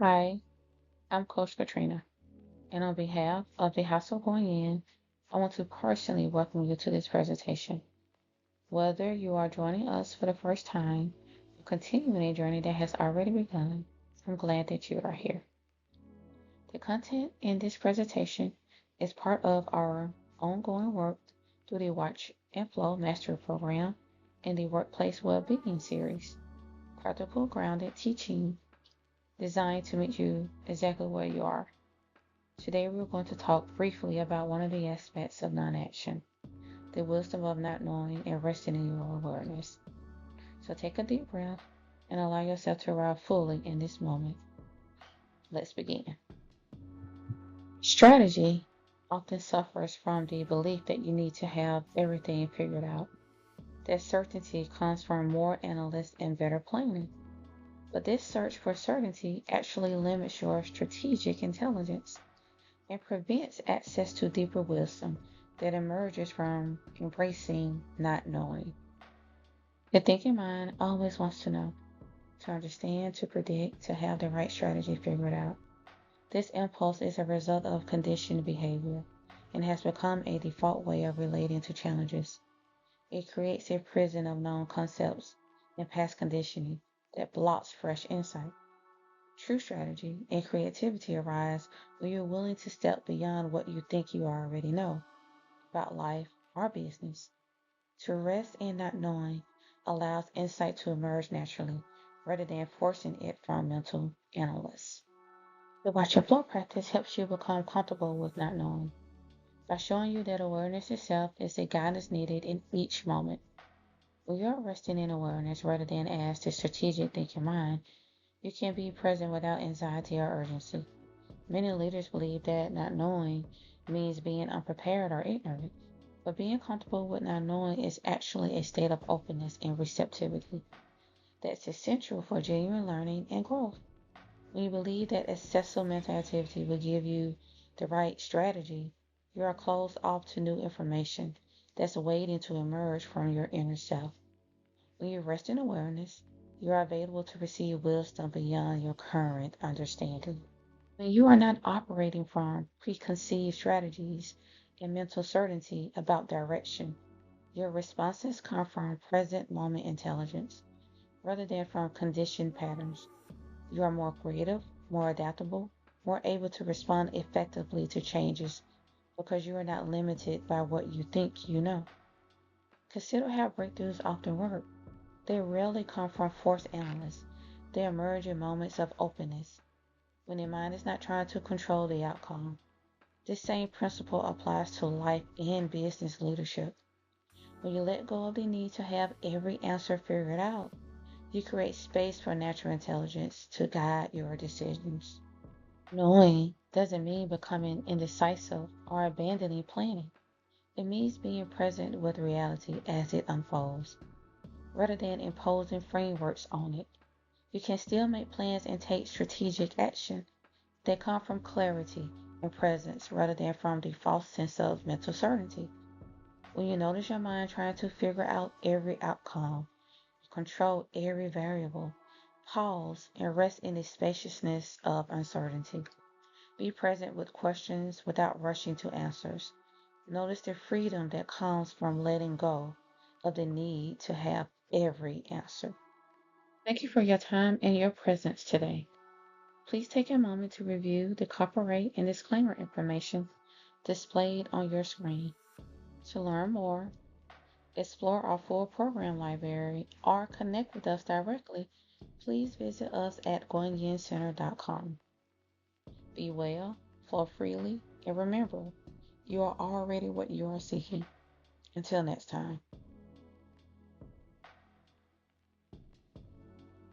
Hi, I'm Coach Katrina, and on behalf of the House of Going In, I want to personally welcome you to this presentation. Whether you are joining us for the first time or continuing a journey that has already begun, I'm glad that you are here. The content in this presentation is part of our ongoing work through the Watch and Flow Mastery Program and the Workplace Wellbeing Series, practical grounded teaching designed to meet you exactly where you are. Today, we're going to talk briefly about one of the aspects of non action, the wisdom of not knowing and resting in your awareness. So, take a deep breath and allow yourself to arrive fully in this moment. Let's begin. Strategy often suffers from the belief that you need to have everything figured out. That certainty comes from more analysis and better planning. But this search for certainty actually limits your strategic intelligence and prevents access to deeper wisdom that emerges from embracing not knowing. The thinking mind always wants to know, to understand, to predict, to have the right strategy figured out. This impulse is a result of conditioned behavior and has become a default way of relating to challenges. It creates a prison of known concepts and past conditioning that blocks fresh insight. True strategy and creativity arise when you're willing to step beyond what you think you already know about life or business. To rest in not knowing allows insight to emerge naturally rather than forcing it from mental analysts. The Watch Your Flow practice helps you become comfortable with not knowing by showing you that awareness itself is the guidance needed in each moment. When you're resting in awareness rather than as the strategic thinking mind, you can be present without anxiety or urgency. Many leaders believe that not knowing means being unprepared or ignorant, but being comfortable with not knowing is actually a state of openness and receptivity that's essential for genuine learning and growth. When you believe that excessive mental activity will give you the right strategy, you are closed off to new information that's waiting to emerge from your inner self. When you rest in awareness, you are available to receive wisdom beyond your current understanding. When you are not operating from preconceived strategies and mental certainty about direction, your responses come from present moment intelligence rather than from conditioned patterns. You are more creative, more adaptable, more able to respond effectively to changes because you are not limited by what you think you know. Consider how breakthroughs often work. They rarely come from forced analysis. They emerge in moments of openness, when the mind is not trying to control the outcome. This same principle applies to life and business leadership. When you let go of the need to have every answer figured out, you create space for natural intelligence to guide your decisions. Knowing doesn't mean becoming indecisive or abandoning planning. It means being present with reality as it unfolds, rather than imposing frameworks on it. You can still make plans and take strategic action. They come from clarity and presence rather than from the false sense of mental certainty. When you notice your mind trying to figure out every outcome, control every variable, pause and rest in the spaciousness of uncertainty. Be present with questions without rushing to answers. Notice the freedom that comes from letting go of the need to have every answer. Thank you for your time and your presence today. Please take a moment to review the copyright and disclaimer information displayed on your screen. To learn more, explore our full program library, or connect with us directly, please visit us at goingincenter.com. Be well, flow freely, and remember, you are already what you are seeking. Until next time.